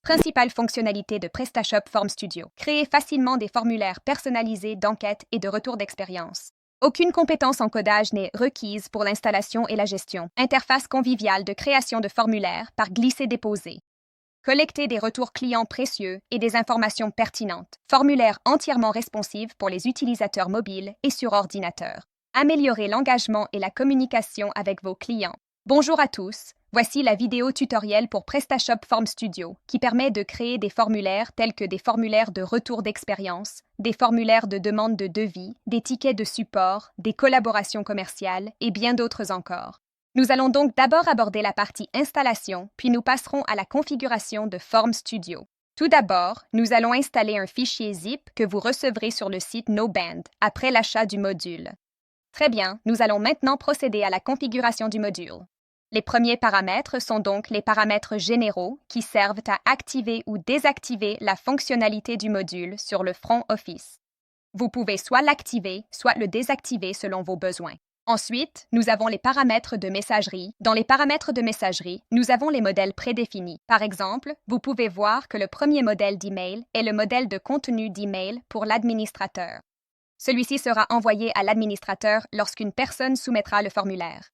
Principale fonctionnalité de PrestaShop Form Studio. Créer facilement des formulaires personnalisés d'enquête et de retour d'expérience. Aucune compétence en codage n'est requise pour l'installation et la gestion. Interface conviviale de création de formulaires par glisser-déposer. Collecter des retours clients précieux et des informations pertinentes. Formulaire entièrement responsive pour les utilisateurs mobiles et sur ordinateur. Améliorer l'engagement et la communication avec vos clients. Bonjour à tous, voici la vidéo tutoriel pour PrestaShop Form Studio qui permet de créer des formulaires tels que des formulaires de retour d'expérience, des formulaires de demande de devis, des tickets de support, des collaborations commerciales et bien d'autres encore. Nous allons donc d'abord aborder la partie installation, puis nous passerons à la configuration de Form Studio. Tout d'abord, nous allons installer un fichier zip que vous recevrez sur le site NoBand après l'achat du module. Très bien, nous allons maintenant procéder à la configuration du module. Les premiers paramètres sont donc les paramètres généraux qui servent à activer ou désactiver la fonctionnalité du module sur le front Office. Vous pouvez soit l'activer, soit le désactiver selon vos besoins. Ensuite, nous avons les paramètres de messagerie. Dans les paramètres de messagerie, nous avons les modèles prédéfinis. Par exemple, vous pouvez voir que le premier modèle d'email est le modèle de contenu d'email pour l'administrateur. Celui-ci sera envoyé à l'administrateur lorsqu'une personne soumettra le formulaire.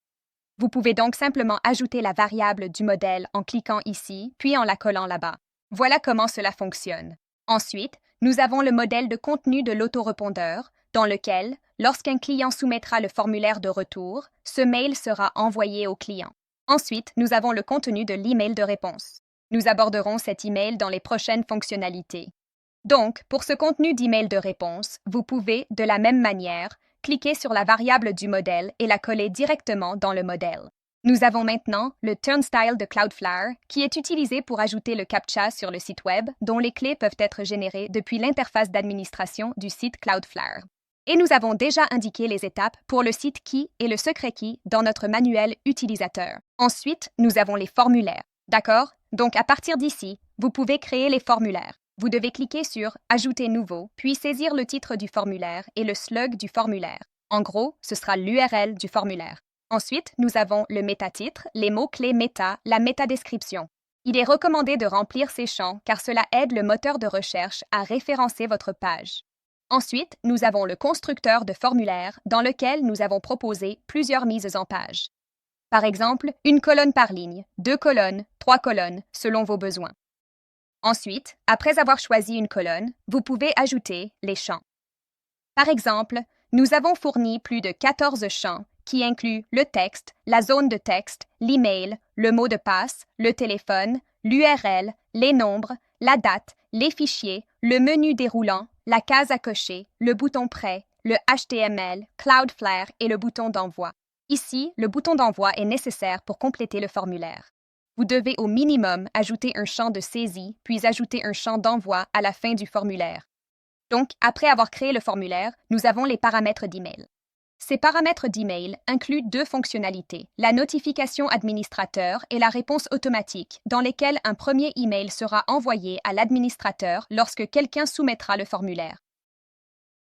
Vous pouvez donc simplement ajouter la variable du modèle en cliquant ici, puis en la collant là-bas. Voilà comment cela fonctionne. Ensuite, nous avons le modèle de contenu de l'autorépondeur, dans lequel, lorsqu'un client soumettra le formulaire de retour, ce mail sera envoyé au client. Ensuite, nous avons le contenu de l'email de réponse. Nous aborderons cet email dans les prochaines fonctionnalités. Donc, pour ce contenu d'email de réponse, vous pouvez, de la même manière, cliquer sur la variable du modèle et la coller directement dans le modèle. Nous avons maintenant le Turnstile de Cloudflare qui est utilisé pour ajouter le CAPTCHA sur le site web dont les clés peuvent être générées depuis l'interface d'administration du site Cloudflare. Et nous avons déjà indiqué les étapes pour le site key et le secret key dans notre manuel utilisateur. Ensuite, nous avons les formulaires. D'accord? Donc à partir d'ici, vous pouvez créer les formulaires. Vous devez cliquer sur « Ajouter nouveau », puis saisir le titre du formulaire et le slug du formulaire. En gros, ce sera l'URL du formulaire. Ensuite, nous avons le métatitre, les mots-clés méta, la métadescription. Il est recommandé de remplir ces champs car cela aide le moteur de recherche à référencer votre page. Ensuite, nous avons le constructeur de formulaire dans lequel nous avons proposé plusieurs mises en page. Par exemple, une colonne par ligne, 2 colonnes, 3 colonnes, selon vos besoins. Ensuite, après avoir choisi une colonne, vous pouvez ajouter les champs. Par exemple, nous avons fourni plus de 14 champs qui incluent le texte, la zone de texte, l'email, le mot de passe, le téléphone, l'URL, les nombres, la date, les fichiers, le menu déroulant, la case à cocher, le bouton Prêt, le HTML, Cloudflare et le bouton d'envoi. Ici, le bouton d'envoi est nécessaire pour compléter le formulaire. Vous devez au minimum ajouter un champ de saisie, puis ajouter un champ d'envoi à la fin du formulaire. Donc, après avoir créé le formulaire, nous avons les paramètres d'email. Ces paramètres d'email incluent 2 fonctionnalités, la notification administrateur et la réponse automatique, dans lesquelles un premier email sera envoyé à l'administrateur lorsque quelqu'un soumettra le formulaire.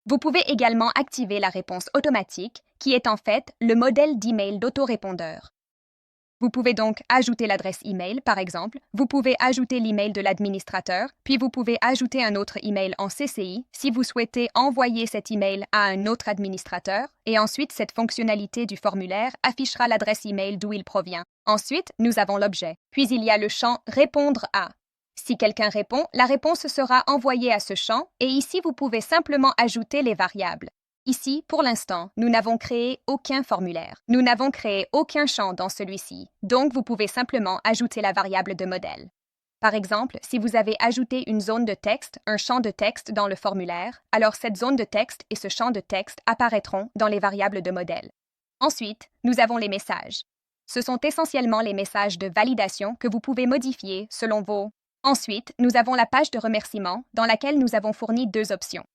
Vous pouvez également activer la réponse automatique, qui est en fait le modèle d'email d'autorépondeur. Vous pouvez donc ajouter l'adresse email, par exemple. Vous pouvez ajouter l'email de l'administrateur, puis vous pouvez ajouter un autre email en CCI si vous souhaitez envoyer cet email à un autre administrateur, et ensuite cette fonctionnalité du formulaire affichera l'adresse email d'où il provient. Ensuite, nous avons l'objet. Puis il y a le champ « Répondre à ». Si quelqu'un répond, la réponse sera envoyée à ce champ, et ici vous pouvez simplement ajouter les variables. Ici, pour l'instant, nous n'avons créé aucun formulaire. Nous n'avons créé aucun champ dans celui-ci, donc vous pouvez simplement ajouter la variable de modèle. Par exemple, si vous avez ajouté une zone de texte, un champ de texte dans le formulaire, alors cette zone de texte et ce champ de texte apparaîtront dans les variables de modèle. Ensuite, nous avons les messages. Ce sont essentiellement les messages de validation que vous pouvez modifier selon vos... Ensuite, nous avons la page de remerciement dans laquelle nous avons fourni 2 options.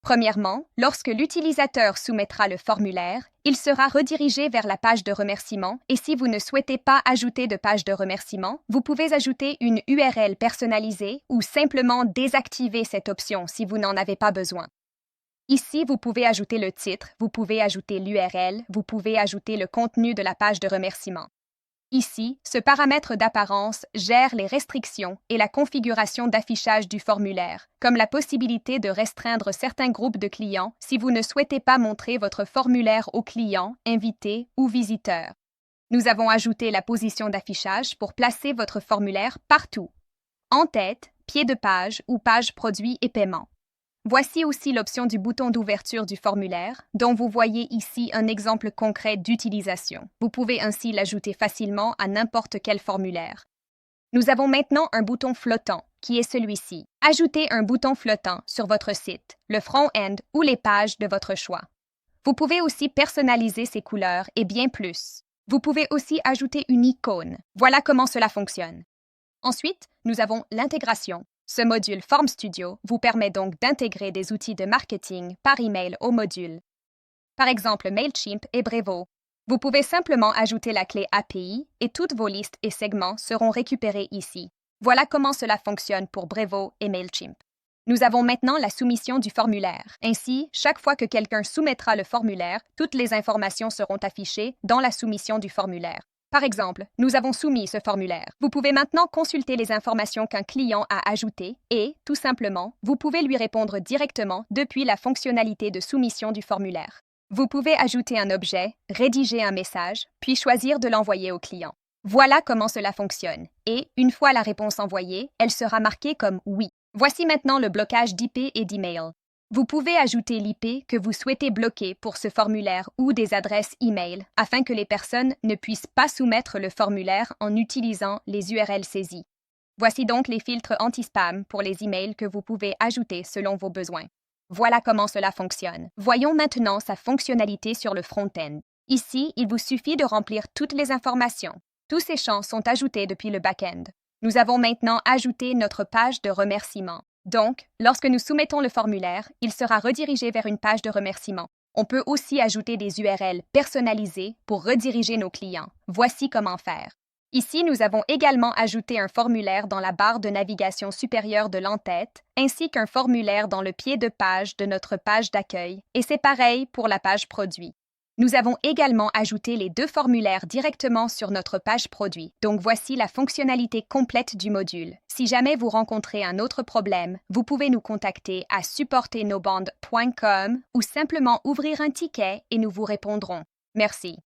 Premièrement, lorsque l'utilisateur soumettra le formulaire, il sera redirigé vers la page de remerciement et si vous ne souhaitez pas ajouter de page de remerciement, vous pouvez ajouter une URL personnalisée ou simplement désactiver cette option si vous n'en avez pas besoin. Ici, vous pouvez ajouter le titre, vous pouvez ajouter l'URL, vous pouvez ajouter le contenu de la page de remerciement. Ici, ce paramètre d'apparence gère les restrictions et la configuration d'affichage du formulaire, comme la possibilité de restreindre certains groupes de clients si vous ne souhaitez pas montrer votre formulaire aux clients, invités ou visiteurs. Nous avons ajouté la position d'affichage pour placer votre formulaire partout: en tête, pied de page ou page produit et paiement. Voici aussi l'option du bouton d'ouverture du formulaire, dont vous voyez ici un exemple concret d'utilisation. Vous pouvez ainsi l'ajouter facilement à n'importe quel formulaire. Nous avons maintenant un bouton flottant, qui est celui-ci. Ajoutez un bouton flottant sur votre site, le front-end ou les pages de votre choix. Vous pouvez aussi personnaliser ses couleurs et bien plus. Vous pouvez aussi ajouter une icône. Voilà comment cela fonctionne. Ensuite, nous avons l'intégration. Ce module Form Studio vous permet donc d'intégrer des outils de marketing par email au module. Par exemple, Mailchimp et Brevo. Vous pouvez simplement ajouter la clé API et toutes vos listes et segments seront récupérés ici. Voilà comment cela fonctionne pour Brevo et Mailchimp. Nous avons maintenant la soumission du formulaire. Ainsi, chaque fois que quelqu'un soumettra le formulaire, toutes les informations seront affichées dans la soumission du formulaire. Par exemple, nous avons soumis ce formulaire. Vous pouvez maintenant consulter les informations qu'un client a ajoutées et, tout simplement, vous pouvez lui répondre directement depuis la fonctionnalité de soumission du formulaire. Vous pouvez ajouter un objet, rédiger un message, puis choisir de l'envoyer au client. Voilà comment cela fonctionne. Et, une fois la réponse envoyée, elle sera marquée comme « oui ». Voici maintenant le blocage d'IP et d'email. Vous pouvez ajouter l'IP que vous souhaitez bloquer pour ce formulaire ou des adresses e-mail afin que les personnes ne puissent pas soumettre le formulaire en utilisant les URL saisies. Voici donc les filtres anti-spam pour les emails que vous pouvez ajouter selon vos besoins. Voilà comment cela fonctionne. Voyons maintenant sa fonctionnalité sur le front-end. Ici, il vous suffit de remplir toutes les informations. Tous ces champs sont ajoutés depuis le back-end. Nous avons maintenant ajouté notre page de remerciement. Donc, lorsque nous soumettons le formulaire, il sera redirigé vers une page de remerciement. On peut aussi ajouter des URL personnalisées pour rediriger nos clients. Voici comment faire. Ici, nous avons également ajouté un formulaire dans la barre de navigation supérieure de l'entête, ainsi qu'un formulaire dans le pied de page de notre page d'accueil, et c'est pareil pour la page produit. Nous avons également ajouté les deux formulaires directement sur notre page produit, donc voici la fonctionnalité complète du module. Si jamais vous rencontrez un autre problème, vous pouvez nous contacter à supporternosbandes.com ou simplement ouvrir un ticket et nous vous répondrons. Merci.